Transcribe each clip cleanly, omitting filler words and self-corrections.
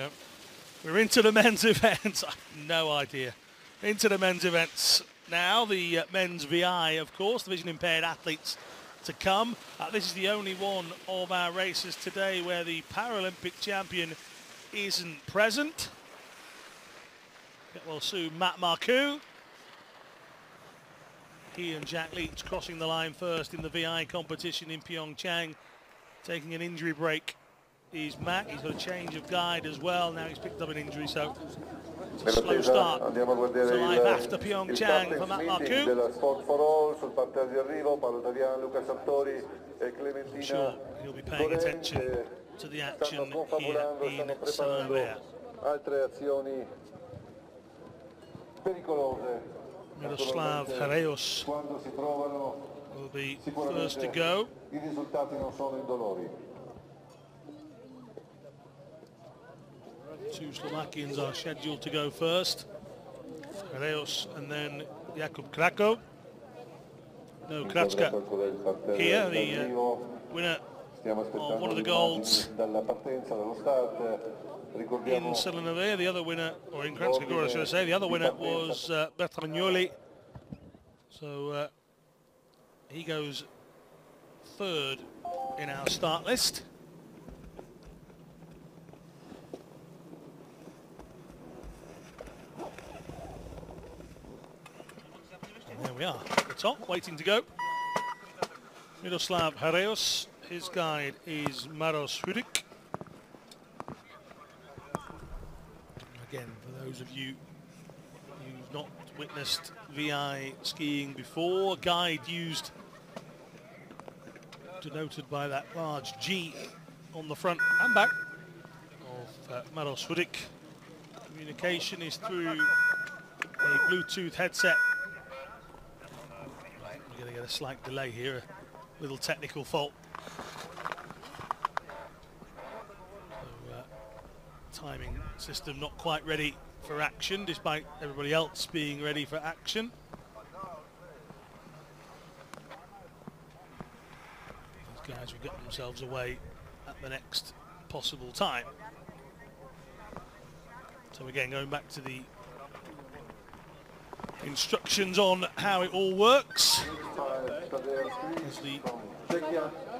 go. We're into the men's events. I have no idea. Into the men's events now. The men's VI, of course, the vision impaired athletes to come. This is the only one of our races today where the Paralympic champion isn't present. Get well soon, Matt Marcoux. He and Jack Leach crossing the line first in the VI competition in Pyeongchang. Taking an injury break is Matt. He's got a change of guide as well. Now he's picked up an injury, so it's a slow start to life after Pyeongchang for Matt Marcoux. I'm sure he'll be paying attention to the action here in Sella Nevea. Miroslav Haraeus will be first to go. Two Slovakians are scheduled to go first. Haraeus and then Jakub Krako. No, Kratska here, the winner of one of the golds in Sella Nevea. The other winner, or in Kranjska Gora, should I say, the other winner was Bertragnoli. So he goes third in our start list. And there we are, at the top, waiting to go. Miroslav Haraeus, his guide is Maros Hudik. Again, for those of you who've not witnessed VI skiing before, guide used, denoted by that large G on the front and back of Maros Hudik. Communication is through a Bluetooth headset. We're going to get a slight delay here, a little technical fault. Timing system not quite ready for action, despite everybody else being ready for action. These guys will get themselves away at the next possible time. So again, going back to the instructions on how it all works, as the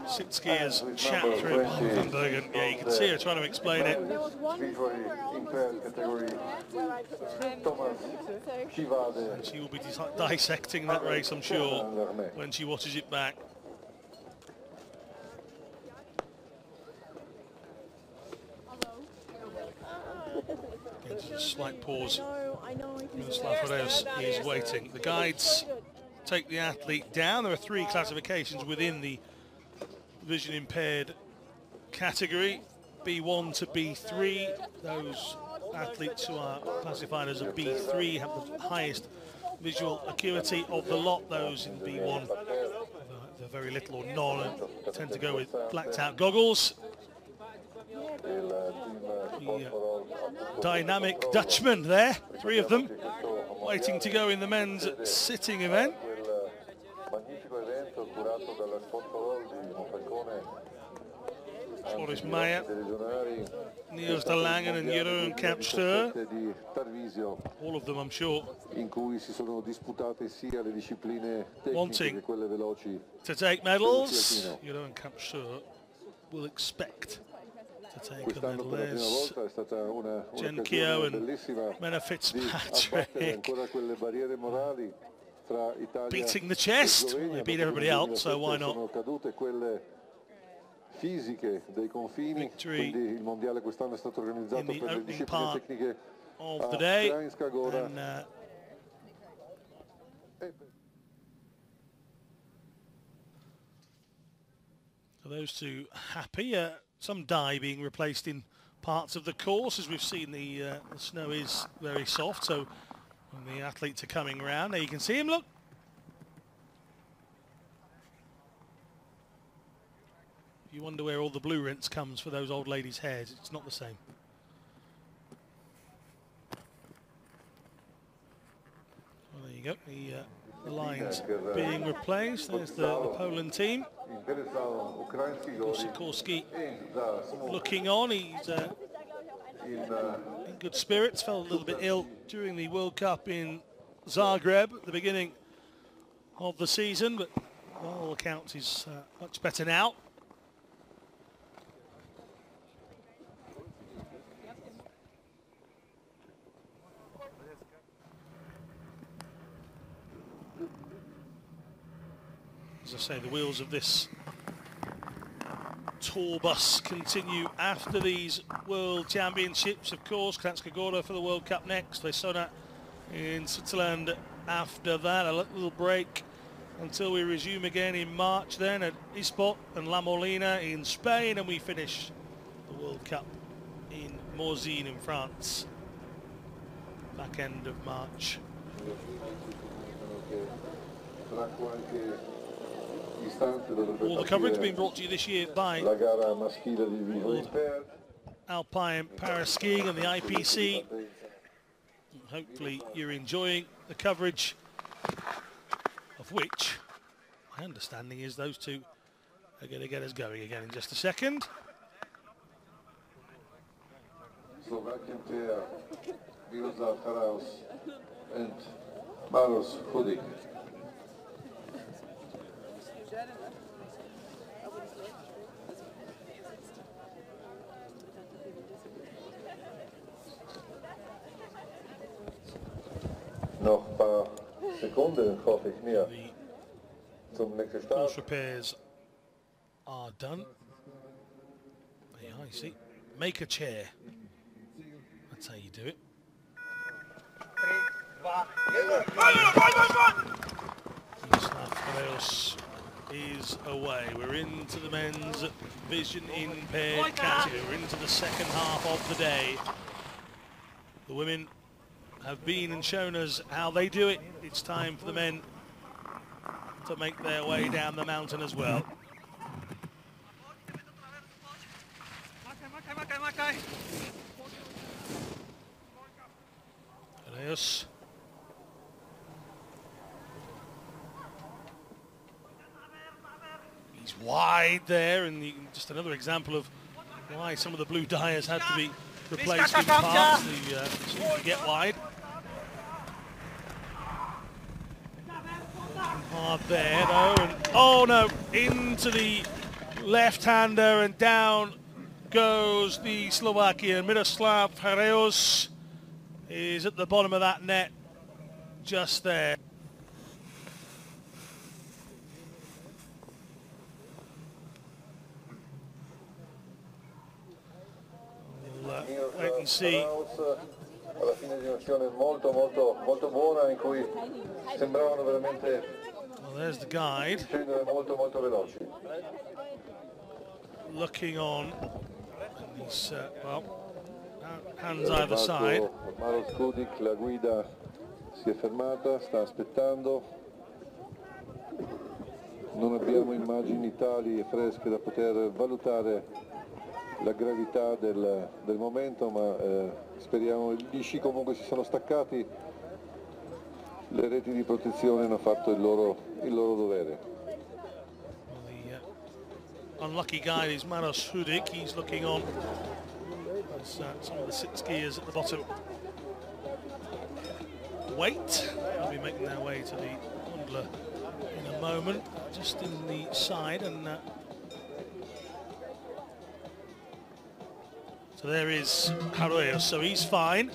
sit skiers chat through Vandenbergen. Yeah, you can see her trying to explain it. And she will be dissecting that race, I'm sure, when she watches it back. Just a slight pause. Miroslav Haraeus is waiting. The guides take the athlete down. There are 3 classifications within the vision impaired category, B1 to B3. Those athletes who are classified as a B3 have the highest visual acuity of the lot. Those in B1 they're very little or none and tend to go with blacked out goggles. The dynamic Dutchman there, 3 of them waiting to go in the men's sitting event. Floris Meyer, Niels de Langen and Jeroen Kampsteur. All of them, I'm sure, wanting to take medals. Jeroen Kampsteur will expect to take a medal. There's Jen Keogh and Menna Fitzpatrick beating the chest. Well, they beat everybody else, so why not? Victory in the opening part of the day. And, so those two happy. Some dye being replaced in parts of the course. As we've seen, the snow is very soft, so when the athletes are coming around, there you can see him, look. You wonder where all the blue rinse comes for those old ladies' hairs. It's not the same. Well, there you go. The lines being replaced. There's the Poland team. Sikorski looking on. He's in good spirits. Felt a little bit ill during the World Cup in Zagreb at the beginning of the season, but by all accounts he's much better now. As I say, the wheels of this tour bus continue after these World Championships, of course. Kranjska Gora for the World Cup next, Lesona in Switzerland after that. A little break until we resume again in March then at Ispot and La Molina in Spain, and we finish the World Cup in Morzine in France, back end of March. All the coverage being brought to you this year by World Alpine Para Skiing and the IPC. Hopefully you're enjoying the coverage, of which my understanding is those two are going to get us going again in just a second. Slovakian pair, World Para Alpine and Maros Hudik. Noch ein paar Sekunden, hoffe ich mir, zum nächsten Start. Course repairs are done. There you are, you see. Make a chair. That's how you do it. Mislav is away. We're into the men's vision impaired category. We're into the second half of the day. The women have been and shown us how they do it. It's time for the men to make their way down the mountain as well. Reus. He's wide there, and just another example of why some of the blue dyers had to be replaced in parts. They seem to get wide. Hard there though, and oh no, into the left-hander, and down goes the Slovakian. Miroslav Reus is at the bottom of that net, just there. We'll wait and see. Alla fine di un'azione molto buona in cui sembravano veramente Well, there's the guide. scendere molto veloci. Looking on, and he's well, hands either side. Maros Hudik, la guida si è fermata, sta aspettando. Non abbiamo immagini tali e fresche da poter valutare la gravità del momento, ma speriamo. Gli sci comunque si sono staccati, le reti di protezione hanno fatto il loro dovere. Well, the unlucky guy is Maros Hudik. He's looking on. There's some of the sit skiers at the bottom wait. They'll be making their way to the gondola in a moment, just in the side, and so there is Reus, so he's fine.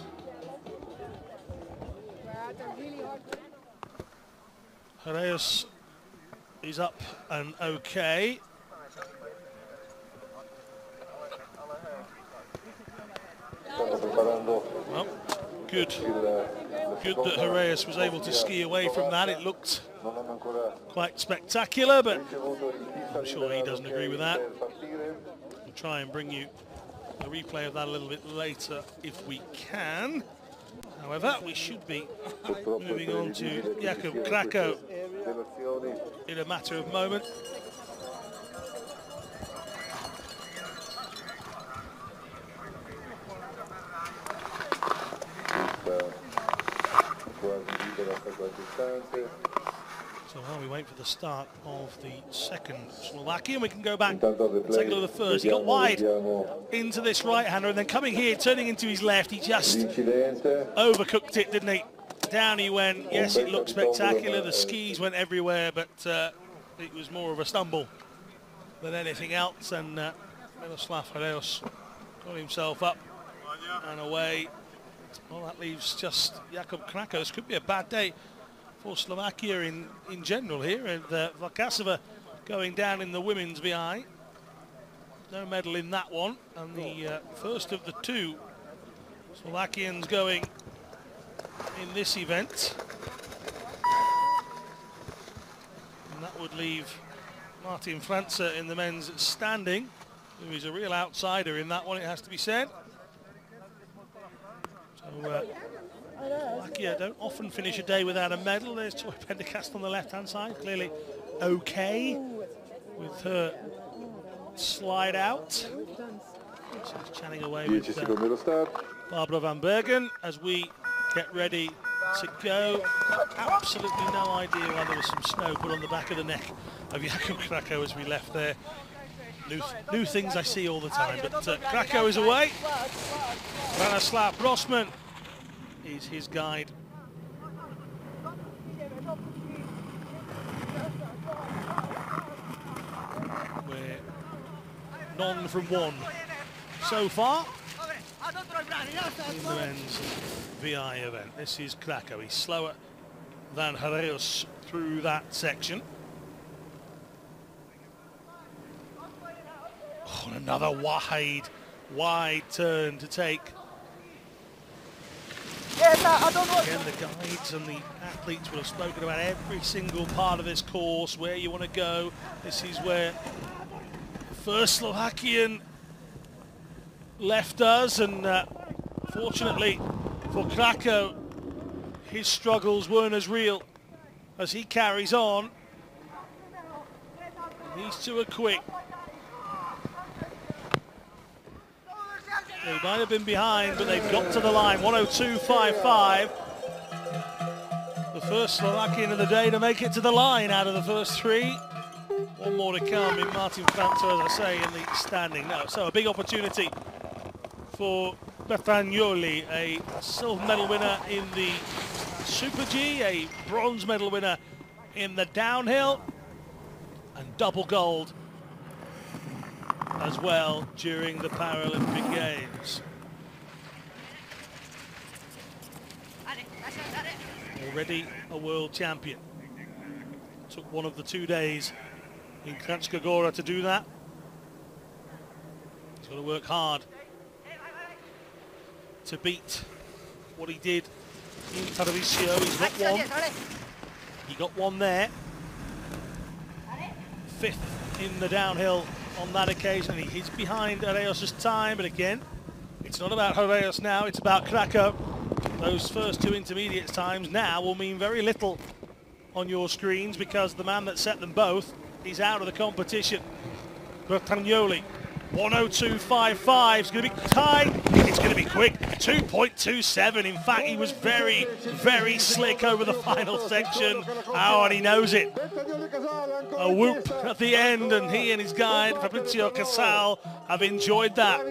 Reus is up and okay. Well, good that Reus was able to ski away from that. It looked quite spectacular, but I'm sure he doesn't agree with that. We'll try and bring you a replay of that a little bit later if we can. However, we should be moving on to Jakub Krakow in a matter of moment. So while we wait for the start of the second Slovakian, we can go back and take a look at the first. He got wide into this right-hander, and then coming here, turning into his left, he just overcooked it, didn't he? Down he went. Yes, it looked spectacular. The skis went everywhere, but it was more of a stumble than anything else, and Miroslav Hradeos got himself up and away. Well, that leaves just Jakub Krako. This could be a bad day for Slovakia in general here, and Vlkasova going down in the women's VI. No medal in that one, and the first of the two Slovakians going in this event. And that would leave Martin Franze in the men's standing, who is a real outsider in that one, it has to be said. So Slovakia don't often finish a day without a medal. There's Troy Pendergast on the left-hand side, clearly okay with her slide out. She's chatting away with Barbara van Bergen as we get ready to go. Absolutely no idea why there was some snow put on the back of the neck of Jakub Krako as we left there. New things I see all the time, but Krako is away. Branislav Rossman is his guide. We're none from one so far in the men's VI event. This is Krako. He's slower than Hradeos through that section. Oh, and another wide turn to take. Again, the guides and the athletes will have spoken about every single part of this course, where you want to go. This is where the first Slovakian left us, and fortunately for Krako, his struggles weren't as real as he carries on. These two are quick. They might have been behind, but they've got to the line. 1:02.55. The first Slovakian of the day to make it to the line out of the first three. One more to come in Martin Franze, as I say, in the standing. No, so a big opportunity for Bertagnoli, a silver medal winner in the Super G, a bronze medal winner in the downhill, and double gold as well during the Paralympic Games. Already a world champion. Took one of the 2 days in Kranjska Gora to do that. He's got to work hard to beat what he did in Tarvisio. He's got one. He got one there. 5th in the downhill on that occasion. He's behind Hradeos' time, but again, it's not about Hradeos now, it's about Krako. Those first two intermediate times now will mean very little on your screens, because the man that set them both is out of the competition. Bertagnoli, 1:02.55, it's going to be tight, it's going to be quick, 2.27. In fact, he was very, very slick over the final section. Oh, and he knows it. A whoop at the end, and he and his guide, Fabrizio Casal, have enjoyed that.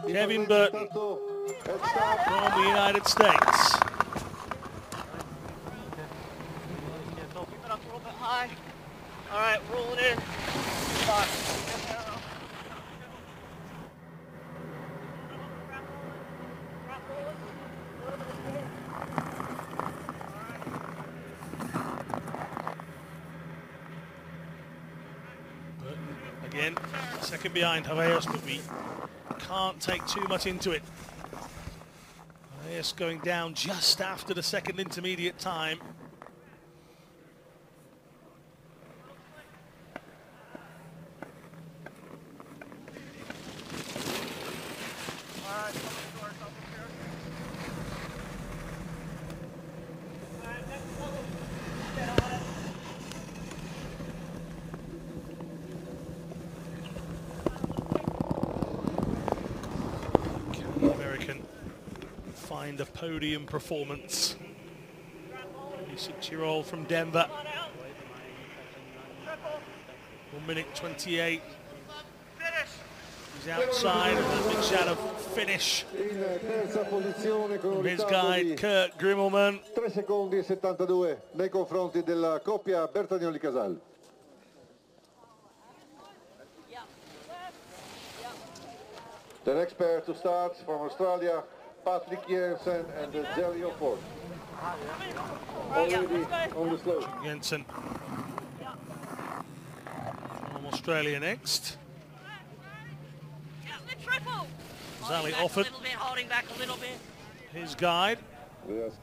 Kevin Burton from the United States. All right, rolling in. Stop. Again, second behind Hradeos, but we can't take too much into it. Hradeos going down just after the second intermediate time. Find a podium performance 26-year-old from Denver. 1 minute 28. He's outside of the big shadow finish from his guide Kurt Grimmelman. 3 secondi e 72 nei confronti della coppia Bertagnoli-Casal. The next pair to start from Australia, Patrick Jensen and Zelio Ford. Already on the slope. Jensen from Australia next. Zali offered holding back a little bit. his guide.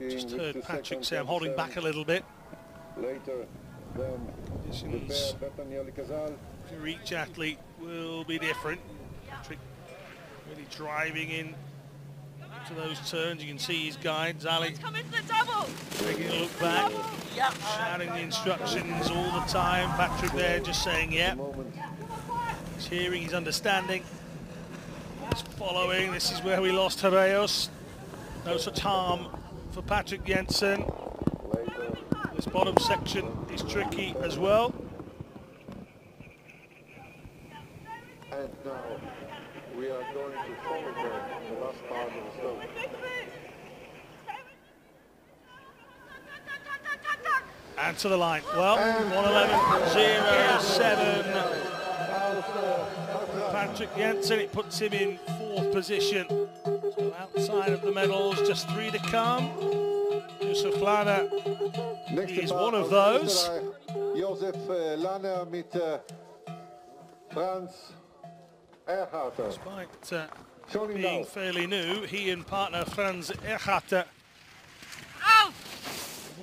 Just heard Patrick say I'm holding back a little bit. Later than the pair Bertagnoli-Casal. For each athlete will be different. Patrick really driving in to those turns. You can see his guide, Zali, taking a look back, shouting the instructions all the time. Patrick there just saying, yep. He's hearing, he's understanding. He's following. This is where we lost Herreos. No such harm for Patrick Jensen. This bottom section is tricky as well. And now we are going to follow the last part of the slope. And to the line. Well, 1:11.07. Patrick Jensen, it puts him in 4th position. So outside of the medals, just 3 to come. Josef Lanner is one of those. Josef Lanner mit Franz Erhardt. Despite being fairly new, he and partner Franz Erhardt have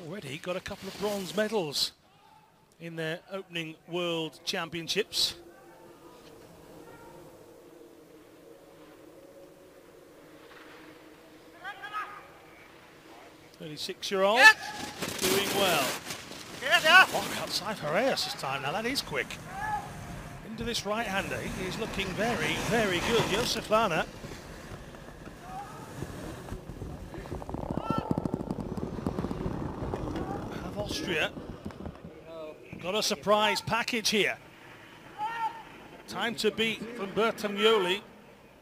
already got a couple of bronze medals in their opening World Championships. 36-year-old doing well. Oh, outside Herreos this time. Now that is quick. Into this right-hander. He's looking very, very good. Josef Lanner. Have Austria got a surprise package here. Time to beat from Bertagnoli.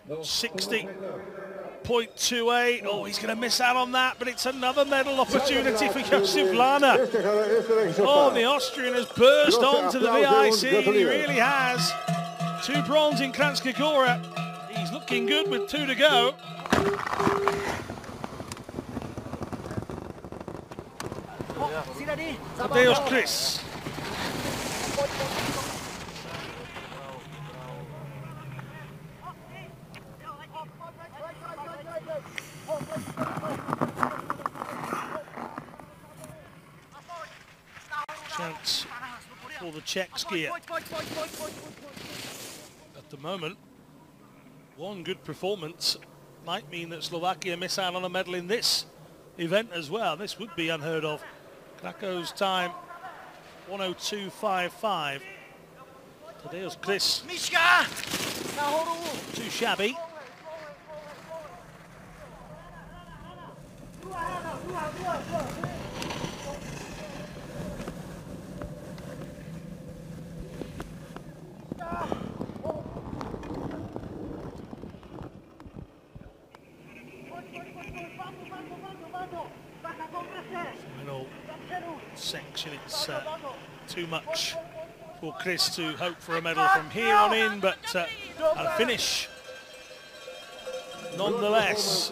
60.28. Oh, he's going to miss out on that, but it's another medal opportunity for Josef Lanner. Oh, the Austrian has burst onto the VIC. He really has. 2 bronze in Kranjska Gora. He's looking good with 2 to go. Tadeusz Kris. Chance for the Czech skier. At the moment, one good performance might mean that Slovakia miss out on a medal in this event as well. This would be unheard of. Krakow's time, 1:02.55. Tadeusz Kris, too shabby. Final section, it's too much for Kris to hope for a medal from here on in, but a finish nonetheless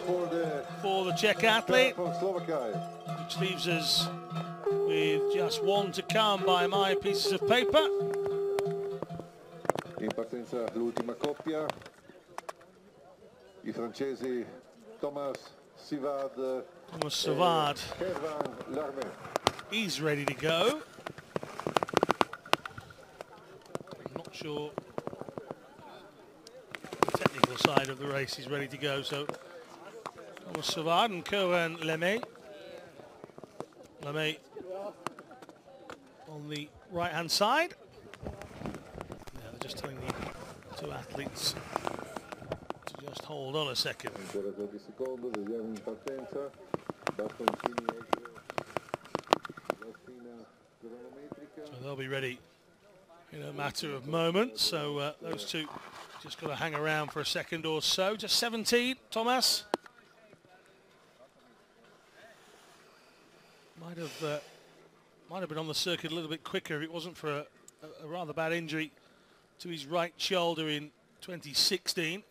for the Czech athlete, which leaves us with just 1 to come by my pieces of paper. In partenza l'ultima coppia, I francesi Thomas Savard. He's ready to go. I'm not sure the technical side of the race is ready to go, so Thomas Savard and Cohen Lemay. Lemay on the right-hand side. Yeah, they're just telling the 2 athletes to just hold on a second. Ancora 30 secondi, vediamo in partenza. Bastoncini So they'll be ready in a matter of moments. So those two just got to hang around for a second or so. Just 17, Thomas. Might have been on the circuit a little bit quicker if it wasn't for a rather bad injury to his right shoulder in 2016.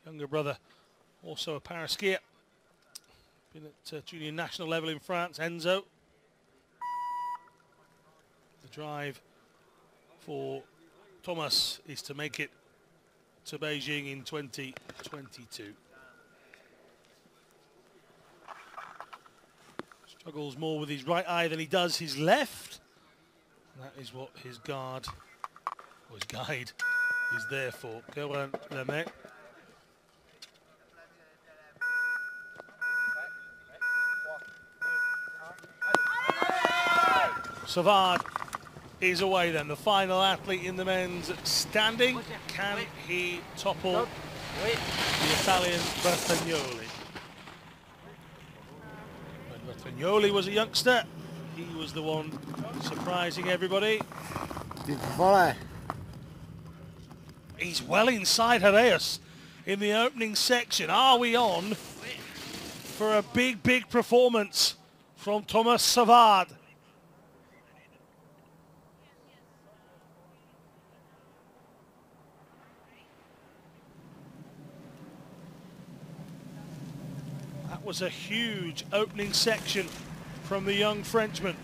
Younger brother, also a para skier. Been at junior national level in France, Enzo. The drive for Thomas is to make it to Beijing in 2022. Struggles more with his right eye than he does his left. That is what his guard, or his guide, is there for. Go on, Lemay. Savard is away then, the final athlete in the men's standing. Can he topple the Italian Bertagnoli? When Bertagnoli was a youngster, he was the one surprising everybody. He's well inside Heraeus in the opening section. Are we on for a big, big performance from Thomas Savard? That was a huge opening section from the young Frenchman.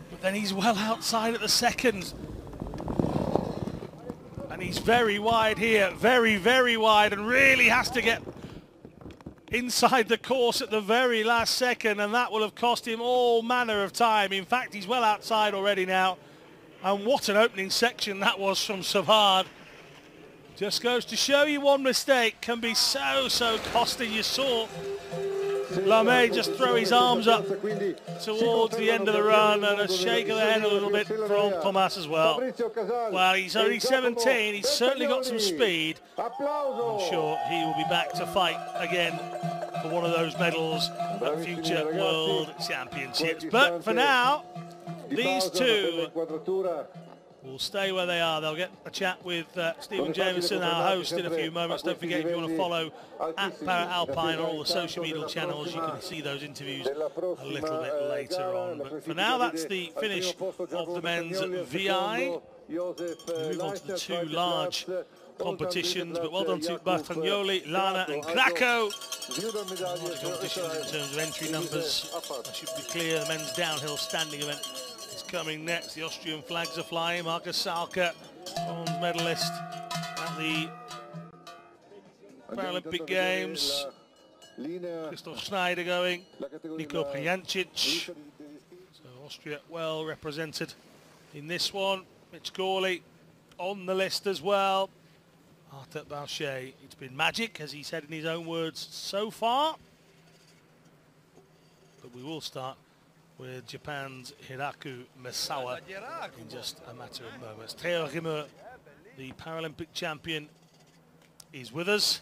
But then he's well outside at the second. And he's very wide here, very, very wide, and really has to get inside the course at the very last second, and that will have cost him all manner of time. In fact, he's well outside already now. And what an opening section that was from Savard. Just goes to show you one mistake can be so costly. You saw Lamé just throw his arms up towards the end of the run, and a shake of the head a little bit from Thomas as well. Well, he's only 17, he's certainly got some speed. I'm sure he will be back to fight again for one of those medals at future World Championships. But for now, these two will stay where they are. They'll get a chat with Stephen Jameson, our host, in a few moments. Don't forget, if you want to follow at Para Alpine on all the social media channels, you can see those interviews a little bit later on. But for now, that's the finish of the men's VI. We move on to the two large competitions, but well done to Bertagnoli, Lana and Krakow. Large competitions in terms of entry numbers. I should be clear, the men's downhill standing event is coming next. The Austrian flags are flying. Markus Salka, bronze medalist at the Paralympic Games. Christoph Schneider going. Nico Prijancic. So Austria well represented in this one. Mitch Gawley on the list as well. Artur Bauchet, it's been magic, as he said in his own words, so far. But we will start with Japan's Hiraku Misawa in just a matter of moments. Theo Rimmer, the Paralympic champion, is with us.